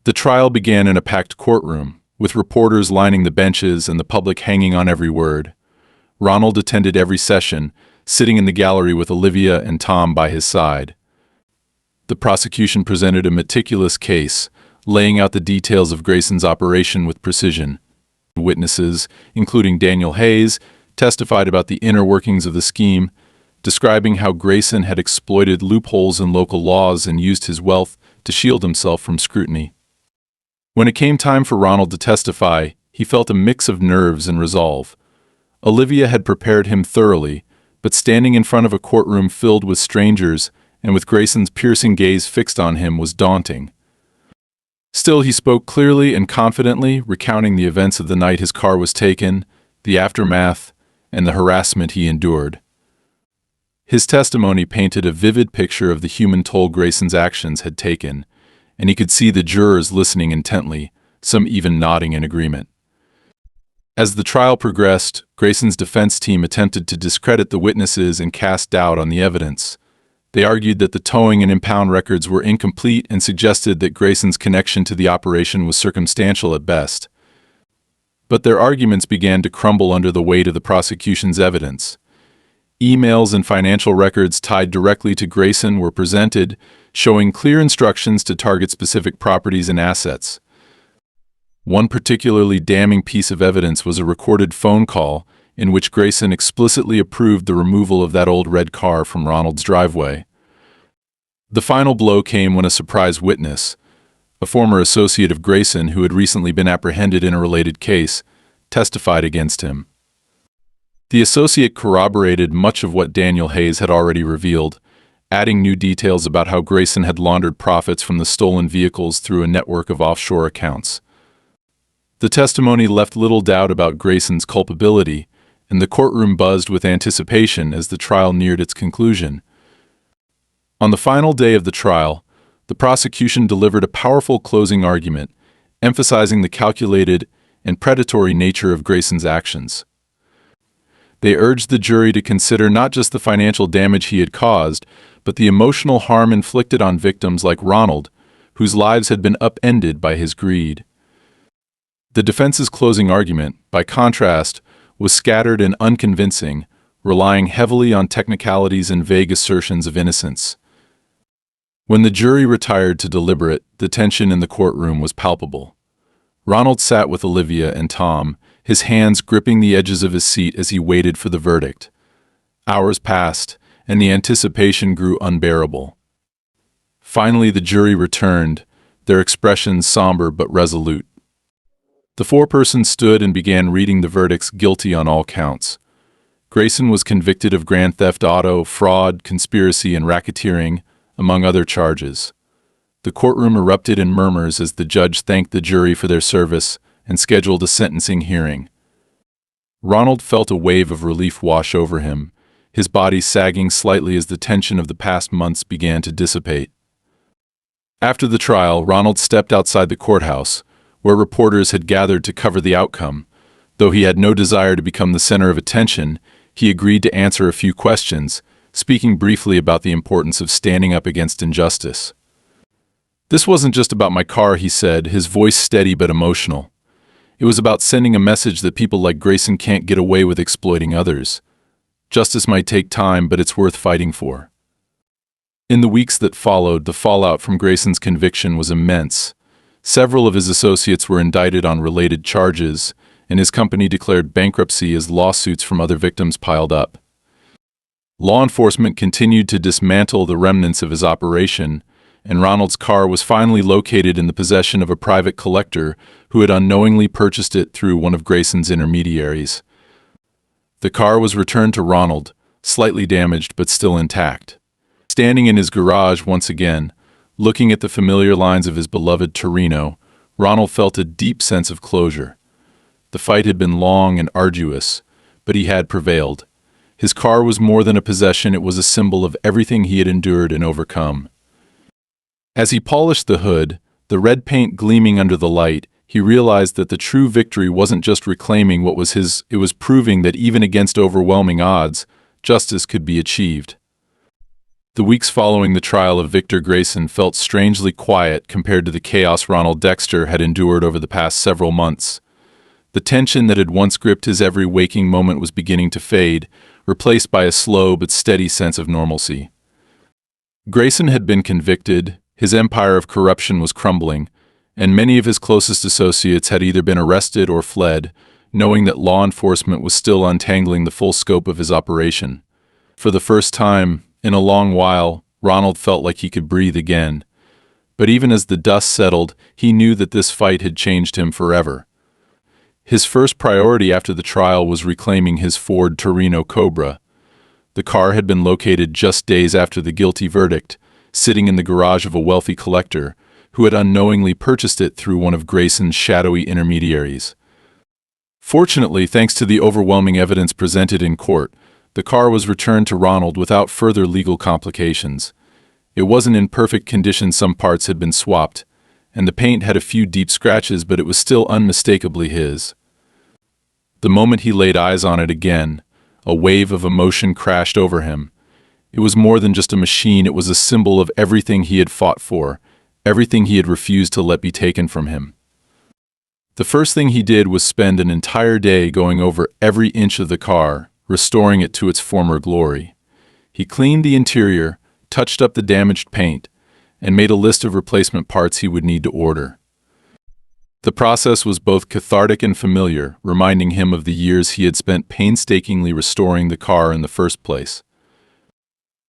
The trial began in a packed courtroom, with reporters lining the benches and the public hanging on every word. Ronald attended every session, sitting in the gallery with Olivia and Tom by his side. The prosecution presented a meticulous case, laying out the details of Grayson's operation with precision. Witnesses, including Daniel Hayes, testified about the inner workings of the scheme, describing how Grayson had exploited loopholes in local laws and used his wealth to shield himself from scrutiny. When it came time for Ronald to testify, he felt a mix of nerves and resolve. Olivia had prepared him thoroughly, but standing in front of a courtroom filled with strangers and with Grayson's piercing gaze fixed on him was daunting. Still, he spoke clearly and confidently, recounting the events of the night his car was taken, the aftermath, and the harassment he endured. His testimony painted a vivid picture of the human toll Grayson's actions had taken, and he could see the jurors listening intently, some even nodding in agreement. As the trial progressed, Grayson's defense team attempted to discredit the witnesses and cast doubt on the evidence. They argued that the towing and impound records were incomplete and suggested that Grayson's connection to the operation was circumstantial at best. But their arguments began to crumble under the weight of the prosecution's evidence. Emails and financial records tied directly to Grayson were presented, showing clear instructions to target specific properties and assets. One particularly damning piece of evidence was a recorded phone call in which Grayson explicitly approved the removal of that old red car from Ronald's driveway. The final blow came when a surprise witness, a former associate of Grayson who had recently been apprehended in a related case, testified against him. The associate corroborated much of what Daniel Hayes had already revealed, adding new details about how Grayson had laundered profits from the stolen vehicles through a network of offshore accounts. The testimony left little doubt about Grayson's culpability, and the courtroom buzzed with anticipation as the trial neared its conclusion. On the final day of the trial, the prosecution delivered a powerful closing argument, emphasizing the calculated and predatory nature of Grayson's actions. They urged the jury to consider not just the financial damage he had caused, but the emotional harm inflicted on victims like Ronald, whose lives had been upended by his greed. The defense's closing argument, by contrast, was scattered and unconvincing, relying heavily on technicalities and vague assertions of innocence. When the jury retired to deliberate, the tension in the courtroom was palpable. Ronald sat with Olivia and Tom, his hands gripping the edges of his seat as he waited for the verdict. Hours passed, and the anticipation grew unbearable. Finally, the jury returned, their expressions somber but resolute. The foreperson stood and began reading the verdicts, guilty on all counts. Grayson was convicted of grand theft auto, fraud, conspiracy, and racketeering, among other charges. The courtroom erupted in murmurs as the judge thanked the jury for their service and scheduled a sentencing hearing. Ronald felt a wave of relief wash over him, his body sagging slightly as the tension of the past months began to dissipate. After the trial, Ronald stepped outside the courthouse, where reporters had gathered to cover the outcome. Though he had no desire to become the center of attention, he agreed to answer a few questions, speaking briefly about the importance of standing up against injustice. "This wasn't just about my car," he said, his voice steady but emotional. "It was about sending a message that people like Grayson can't get away with exploiting others. Justice might take time, but it's worth fighting for." In the weeks that followed, the fallout from Grayson's conviction was immense. Several of his associates were indicted on related charges, and his company declared bankruptcy as lawsuits from other victims piled up. Law enforcement continued to dismantle the remnants of his operation, and Ronald's car was finally located in the possession of a private collector who had unknowingly purchased it through one of Grayson's intermediaries. The car was returned to Ronald, slightly damaged but still intact. Standing in his garage once again, looking at the familiar lines of his beloved Torino, Ronald felt a deep sense of closure. The fight had been long and arduous, but he had prevailed. His car was more than a possession, it was a symbol of everything he had endured and overcome. As he polished the hood, the red paint gleaming under the light, he realized that the true victory wasn't just reclaiming what was his, it was proving that even against overwhelming odds, justice could be achieved. The weeks following the trial of Victor Grayson felt strangely quiet compared to the chaos Ronald Dexter had endured over the past several months. The tension that had once gripped his every waking moment was beginning to fade, replaced by a slow but steady sense of normalcy. Grayson had been convicted, his empire of corruption was crumbling, and many of his closest associates had either been arrested or fled, knowing that law enforcement was still untangling the full scope of his operation. For the first time in a long while, Ronald felt like he could breathe again. But even as the dust settled, he knew that this fight had changed him forever. His first priority after the trial was reclaiming his Ford Torino Cobra. The car had been located just days after the guilty verdict, sitting in the garage of a wealthy collector who had unknowingly purchased it through one of Grayson's shadowy intermediaries. Fortunately, thanks to the overwhelming evidence presented in court, the car was returned to Ronald without further legal complications. It wasn't in perfect condition, some parts had been swapped, and the paint had a few deep scratches, but it was still unmistakably his. The moment he laid eyes on it again, a wave of emotion crashed over him. It was more than just a machine, it was a symbol of everything he had fought for, everything he had refused to let be taken from him. The first thing he did was spend an entire day going over every inch of the car, restoring it to its former glory. He cleaned the interior, touched up the damaged paint, and made a list of replacement parts he would need to order. The process was both cathartic and familiar, reminding him of the years he had spent painstakingly restoring the car in the first place.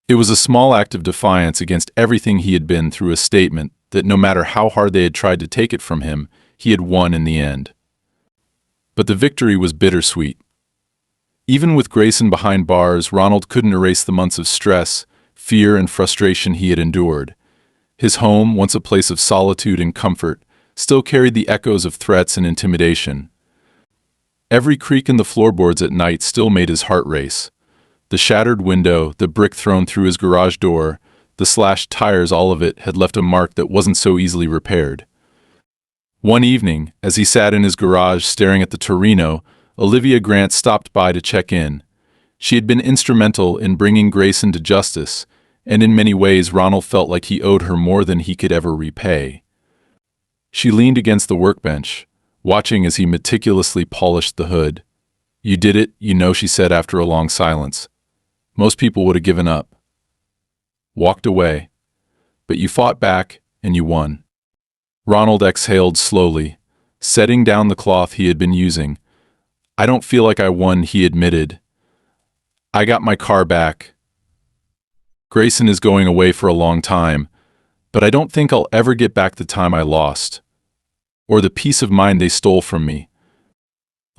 It was a small act of defiance against everything he had been through, a statement that no matter how hard they had tried to take it from him, he had won in the end. But the victory was bittersweet. Even with Grayson behind bars, Ronald couldn't erase the months of stress, fear, and frustration he had endured. His home, once a place of solitude and comfort, still carried the echoes of threats and intimidation. Every creak in the floorboards at night still made his heart race. The shattered window, the brick thrown through his garage door, the slashed tires, all of it had left a mark that wasn't so easily repaired. One evening, as he sat in his garage staring at the Torino, Olivia Grant stopped by to check in. She had been instrumental in bringing Grayson to justice, and in many ways Ronald felt like he owed her more than he could ever repay. She leaned against the workbench, watching as he meticulously polished the hood. "You did it, you know," she said after a long silence. "Most people would have given up. Walked away. But you fought back, and you won." Ronald exhaled slowly, setting down the cloth he had been using. "I don't feel like I won," he admitted. "I got my car back. Grayson is going away for a long time, but I don't think I'll ever get back the time I lost, or the peace of mind they stole from me."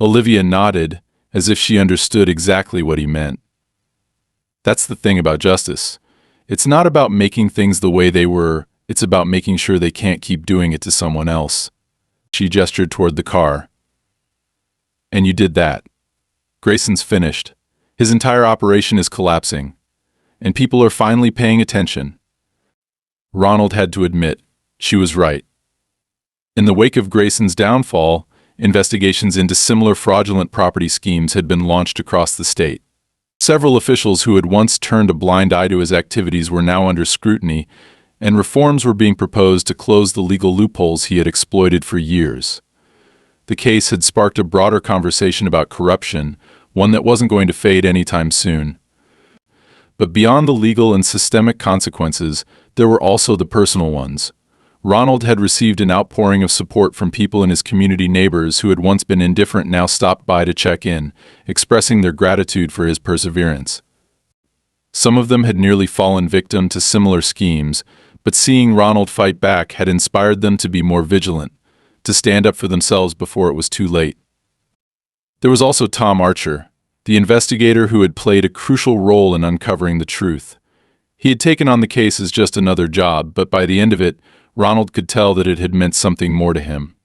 Olivia nodded, as if she understood exactly what he meant. That's the thing about justice. It's not about making things the way they were, it's about making sure they can't keep doing it to someone else. She gestured toward the car. "And you did that. Grayson's finished. His entire operation is collapsing, and people are finally paying attention." Ronald had to admit, she was right. In the wake of Grayson's downfall, investigations into similar fraudulent property schemes had been launched across the state. Several officials who had once turned a blind eye to his activities were now under scrutiny, and reforms were being proposed to close the legal loopholes he had exploited for years. The case had sparked a broader conversation about corruption, one that wasn't going to fade anytime soon. But beyond the legal and systemic consequences, there were also the personal ones. Ronald had received an outpouring of support from people in his community. Neighbors who had once been indifferent now stopped by to check in, expressing their gratitude for his perseverance. Some of them had nearly fallen victim to similar schemes, but seeing Ronald fight back had inspired them to be more vigilant, to stand up for themselves before it was too late. There was also Tom Archer, the investigator who had played a crucial role in uncovering the truth. He had taken on the case as just another job, but by the end of it, Ronald could tell that it had meant something more to him.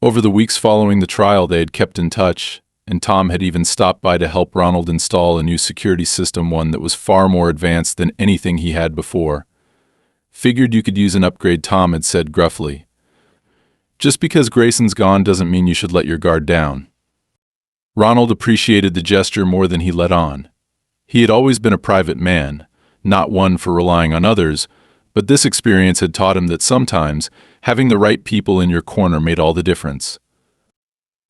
Over the weeks following the trial, they had kept in touch, and Tom had even stopped by to help Ronald install a new security system, one that was far more advanced than anything he had before. "Figured you could use an upgrade," Tom had said gruffly. "Just because Grayson's gone doesn't mean you should let your guard down." Ronald appreciated the gesture more than he let on. He had always been a private man, not one for relying on others, but this experience had taught him that sometimes having the right people in your corner made all the difference.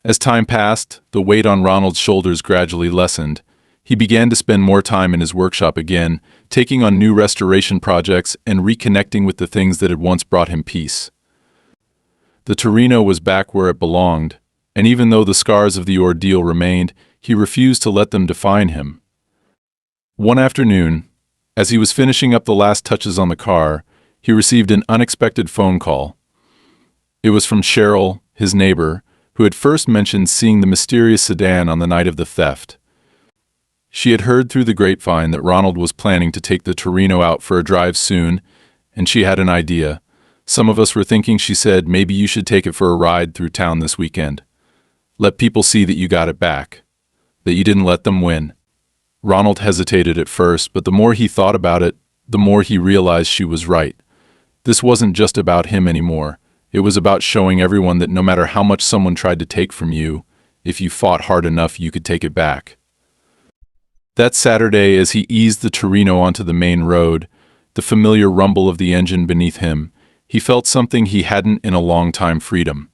As time passed, the weight on Ronald's shoulders gradually lessened. He began to spend more time in his workshop again, taking on new restoration projects and reconnecting with the things that had once brought him peace. The Torino was back where it belonged, and even though the scars of the ordeal remained, he refused to let them define him. One afternoon, as he was finishing up the last touches on the car, he received an unexpected phone call. It was from Cheryl, his neighbor, who had first mentioned seeing the mysterious sedan on the night of the theft. She had heard through the grapevine that Ronald was planning to take the Torino out for a drive soon, and she had an idea. "Some of us were thinking," she said, "maybe you should take it for a ride through town this weekend. Let people see that you got it back, that you didn't let them win." Ronald hesitated at first, but the more he thought about it, the more he realized she was right. This wasn't just about him anymore. It was about showing everyone that no matter how much someone tried to take from you, if you fought hard enough, you could take it back. That Saturday, as he eased the Torino onto the main road, the familiar rumble of the engine beneath him, he felt something he hadn't in a long time: freedom.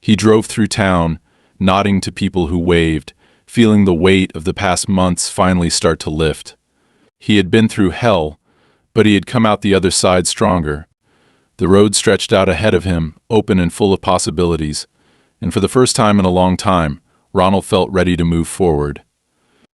He drove through town, nodding to people who waved, feeling the weight of the past months finally start to lift. He had been through hell, but he had come out the other side stronger. The road stretched out ahead of him, open and full of possibilities, and for the first time in a long time, Ronald felt ready to move forward.